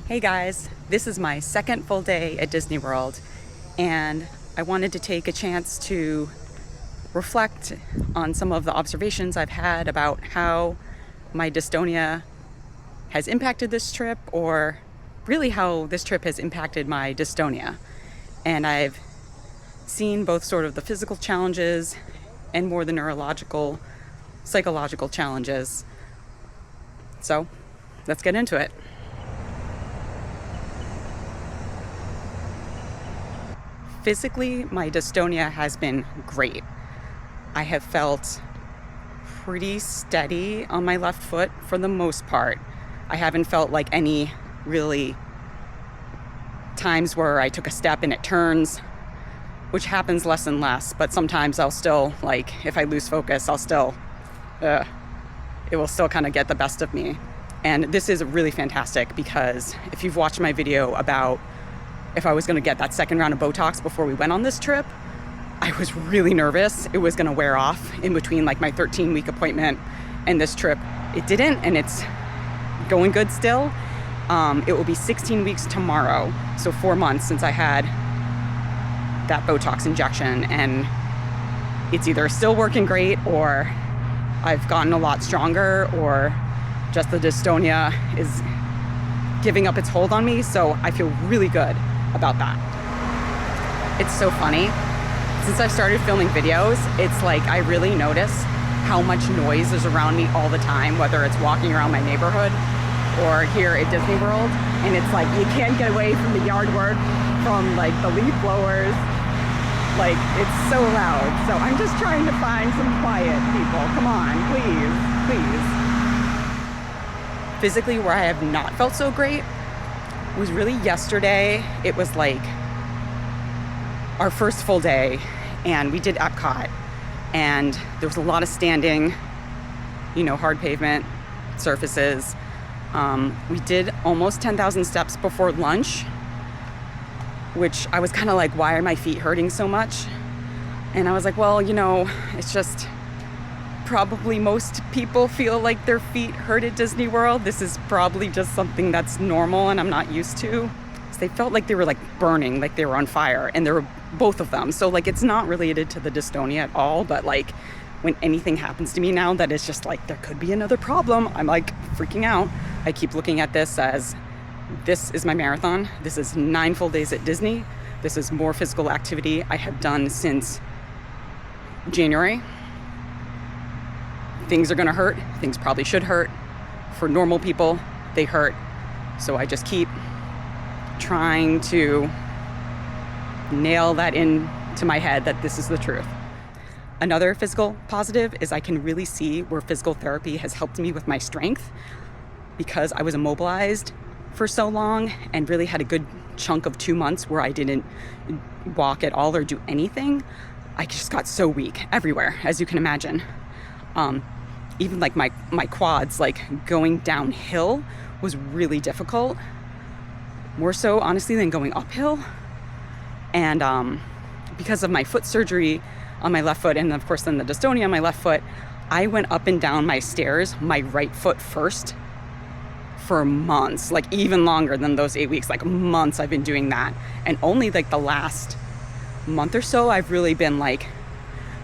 Hey guys, this is my second full day at Disney World, and I wanted to take a chance to reflect on some of the observations I've had about how my dystonia has impacted this trip, or really how this trip has impacted my dystonia. And I've seen both sort of the physical challenges and more the neurological, psychological challenges. So let's get into it. Physically, my dystonia has been great. I have felt pretty steady on my left foot for the most part. I haven't felt like any really times where I took a step and it turns, which happens less and less, but sometimes I'll still, like, if I lose focus, it will still kind of get the best of me. And this is really fantastic because if you've watched my video about if I was going to get that second round of Botox before we went on this trip, I was really nervous it was going to wear off in between like my 13-week appointment and this trip. It didn't, and it's going good still. It will be 16 weeks tomorrow, so 4 months since I had that Botox injection, and it's either still working great or I've gotten a lot stronger, or just the dystonia is giving up its hold on me, so I feel really good about that. It's so funny. Since I've started filming videos, it's like I really notice how much noise is around me all the time, whether it's walking around my neighborhood or here at Disney World. And it's like you can't get away from the yard work, from like the leaf blowers. Like, it's so loud. So I'm just trying to find some quiet, people. Come on, please, please. Physically, where I have not felt so great was really yesterday. It was like our first full day, and we did Epcot, and there was a lot of standing, hard pavement surfaces. We did almost 10,000 steps before lunch, which I was kind of like, why are my feet hurting so much? And I was like, well, it's just probably most people feel like their feet hurt at Disney World. This is probably just something that's normal and I'm not used to. So they felt like they were like burning, like they were on fire, and there were both of them. So like it's not related to the dystonia at all, but like when anything happens to me now that is just like there could be another problem, I'm like freaking out. I keep looking at this as this is my marathon. This is 9 full days at Disney. This is more physical activity I have done since January. Things are gonna hurt. Things probably should hurt. For normal people, they hurt. So I just keep trying to nail that into my head that this is the truth. Another physical positive is I can really see where physical therapy has helped me with my strength, because I was immobilized for so long and really had a good chunk of 2 months where I didn't walk at all or do anything. I just got so weak everywhere, as you can imagine. Even like my quads, like going downhill was really difficult, more so honestly than going uphill. And because of my foot surgery on my left foot, and of course then the dystonia on my left foot, I went up and down my stairs, my right foot first, for months, like even longer than those 8 weeks, like months I've been doing that. And only like the last month or so, I've really been like,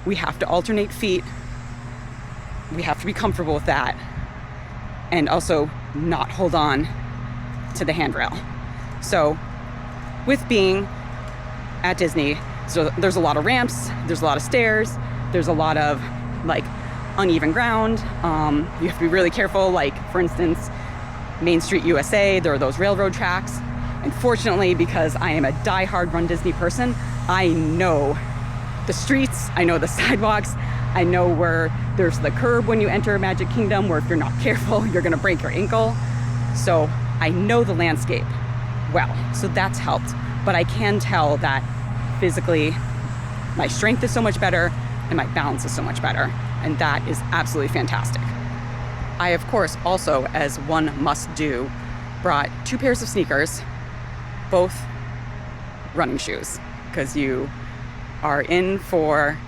we have to alternate feet. We have to be comfortable with that, and also not hold on to the handrail. So with being at Disney, so there's a lot of ramps, there's a lot of stairs, there's a lot of like uneven ground. You have to be really careful. Like for instance, Main Street USA, there are those railroad tracks. And fortunately, because I am a die-hard Run Disney person, I know the streets, I know the sidewalks, I know where there's the curb when you enter Magic Kingdom, where if you're not careful, you're gonna break your ankle. So I know the landscape well, so that's helped. But I can tell that physically, my strength is so much better and my balance is so much better. And that is absolutely fantastic. I, of course, also, as one must do, brought 2 pairs of sneakers, both running shoes, because you are in for,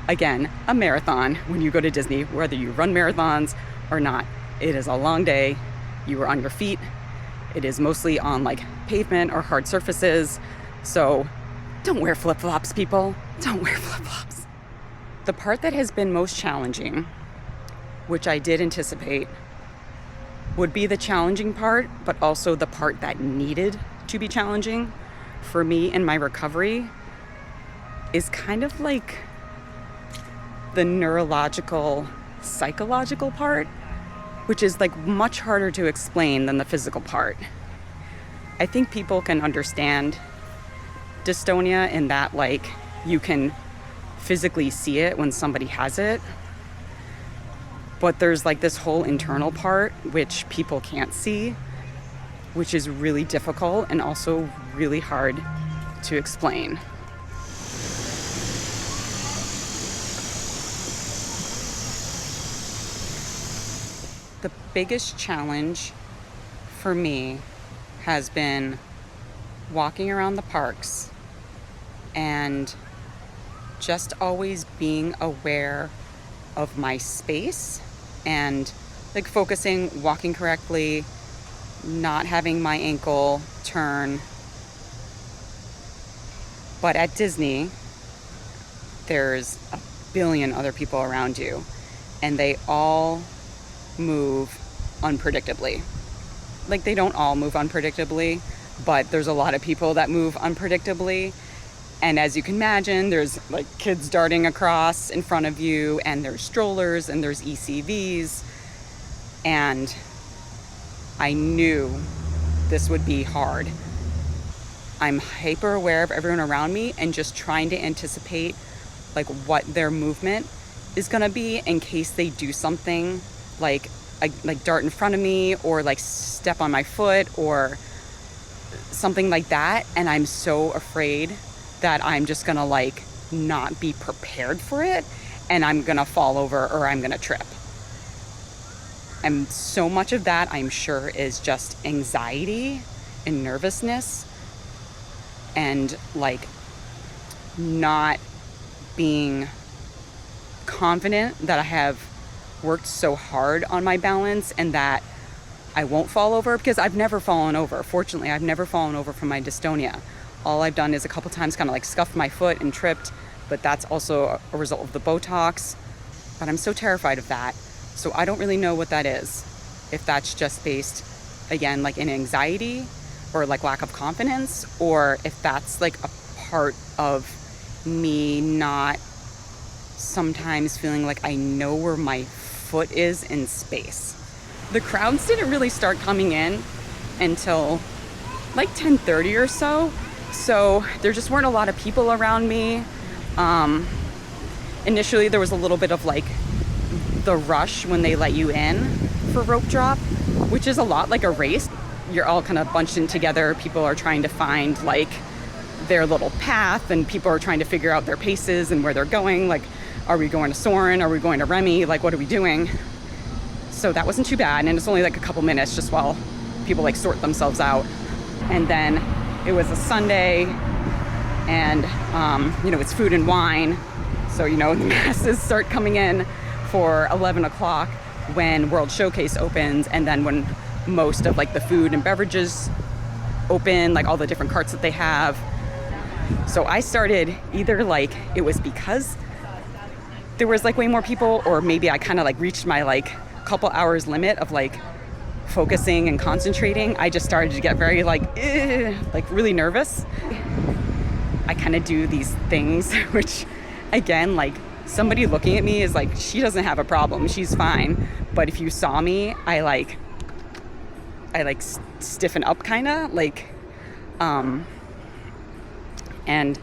again, a marathon when you go to Disney, whether you run marathons or not. It is a long day. You are on your feet. It is mostly on like pavement or hard surfaces. So don't wear flip-flops, people. Don't wear flip-flops. The part that has been most challenging, which I did anticipate, would be the challenging part, but also the part that needed to be challenging for me in my recovery, is kind of like the neurological, psychological part, which is like much harder to explain than the physical part. I think people can understand dystonia in that like you can physically see it when somebody has it, but there's like this whole internal part which people can't see, which is really difficult and also really hard to explain. The biggest challenge for me has been walking around the parks and just always being aware of my space and like focusing, walking correctly, not having my ankle turn. But at Disney, there's a billion other people around you, and they all move unpredictably. Like, they don't all move unpredictably, but there's a lot of people that move unpredictably. And as you can imagine, there's like kids darting across in front of you, and there's strollers, and there's ECVs. And I knew this would be hard. I'm hyper aware of everyone around me and just trying to anticipate like what their movement is gonna be in case they do something like dart in front of me or like step on my foot or something like that. And I'm so afraid that I'm just gonna like not be prepared for it and I'm gonna fall over or I'm gonna trip. And so much of that, I'm sure, is just anxiety and nervousness and like not being confident that I have worked so hard on my balance and that I won't fall over, because I've never fallen over. Fortunately, I've never fallen over from my dystonia. All I've done is a couple times kind of like scuffed my foot and tripped, but that's also a result of the Botox. But I'm so terrified of that. So I don't really know what that is. If that's just based, again, like in anxiety or like lack of confidence, or if that's like a part of me not sometimes feeling like I know where my foot is in space. The crowds didn't really start coming in until like 10:30 or so. So there just weren't a lot of people around me. Initially there was a little bit of like the rush when they let you in for rope drop, which is a lot like a race. You're all kind of bunched in together. People are trying to find like their little path, and people are trying to figure out their paces and where they're going. Like, are we going to Soarin'? Are we going to Remy? Like, what are we doing? So that wasn't too bad. And it's only like a couple minutes just while people like sort themselves out. And then it was a Sunday, and it's food and wine. So, the masses start coming in for 11 o'clock when World Showcase opens, and then when most of like the food and beverages open, like all the different carts that they have. So I started either like it was because there was like way more people, or maybe I kind of like reached my like couple hours limit of like focusing and concentrating. I just started to get very like really nervous. I kind of do these things which, again, like somebody looking at me is like, she doesn't have a problem, she's fine. But if you saw me, I stiffen up kind of like and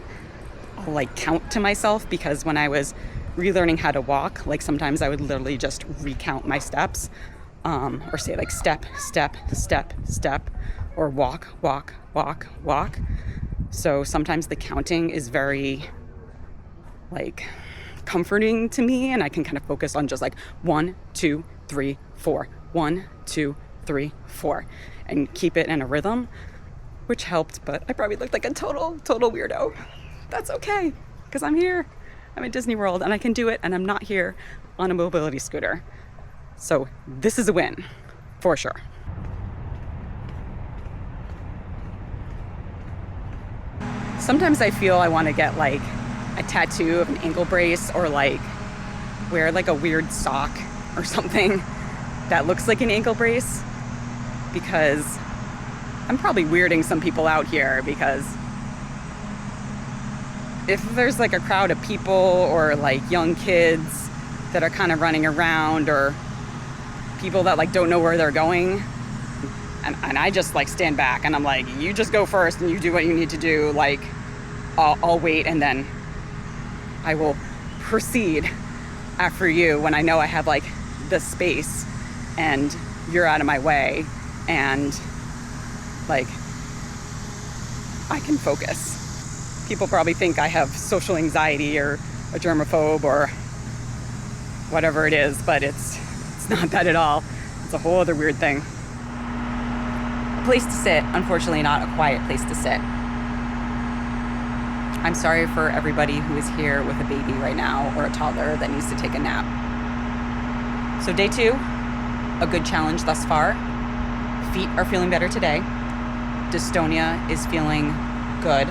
I'll like count to myself, because when I was relearning how to walk, like sometimes I would literally just recount my steps, or say like step, step, step, step, or walk, walk, walk, walk. So sometimes the counting is very like comforting to me, and I can kind of focus on just like 1, 2, 3, 4, 1, 2, 3, 4, and keep it in a rhythm, which helped. But I probably looked like a total weirdo. That's okay, because I'm here. I'm at Disney World and I can do it, and I'm not here on a mobility scooter. So this is a win for sure. Sometimes I feel I want to get like a tattoo of an ankle brace, or like wear like a weird sock or something that looks like an ankle brace, because I'm probably weirding some people out here, because if there's like a crowd of people or like young kids that are kind of running around, or people that like don't know where they're going, and I just like stand back and I'm like, you just go first and you do what you need to do, like I'll wait, and then I will proceed after you when I know I have like the space and you're out of my way, and like I can focus. People probably think I have social anxiety or a germaphobe or whatever it is, but it's not that at all. It's a whole other weird thing. A place to sit, unfortunately not a quiet place to sit. I'm sorry for everybody who is here with a baby right now, or a toddler that needs to take a nap. So day 2, a good challenge thus far. Feet are feeling better today. Dystonia is feeling good.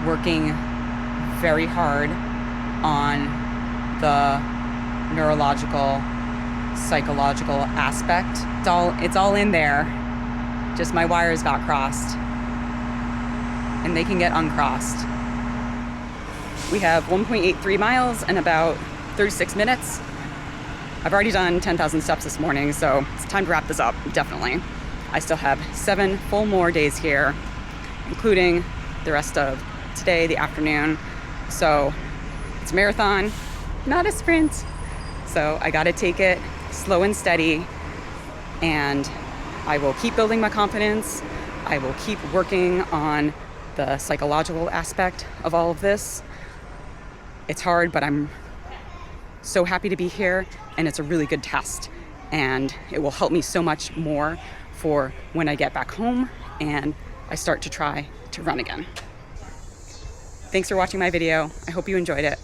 Working very hard on the neurological, psychological aspect. It's all in there. Just my wires got crossed, and they can get uncrossed. We have 1.83 miles and about 36 minutes. I've already done 10,000 steps this morning, so it's time to wrap this up, definitely. I still have 7 full more days here, including the rest of today, the afternoon. So it's a marathon, not a sprint. So I gotta take it slow and steady, and I will keep building my confidence. I will keep working on the psychological aspect of all of this. It's hard, but I'm so happy to be here, and it's a really good test, and it will help me so much more for when I get back home and I start to try to run again. Thanks for watching my video. I hope you enjoyed it.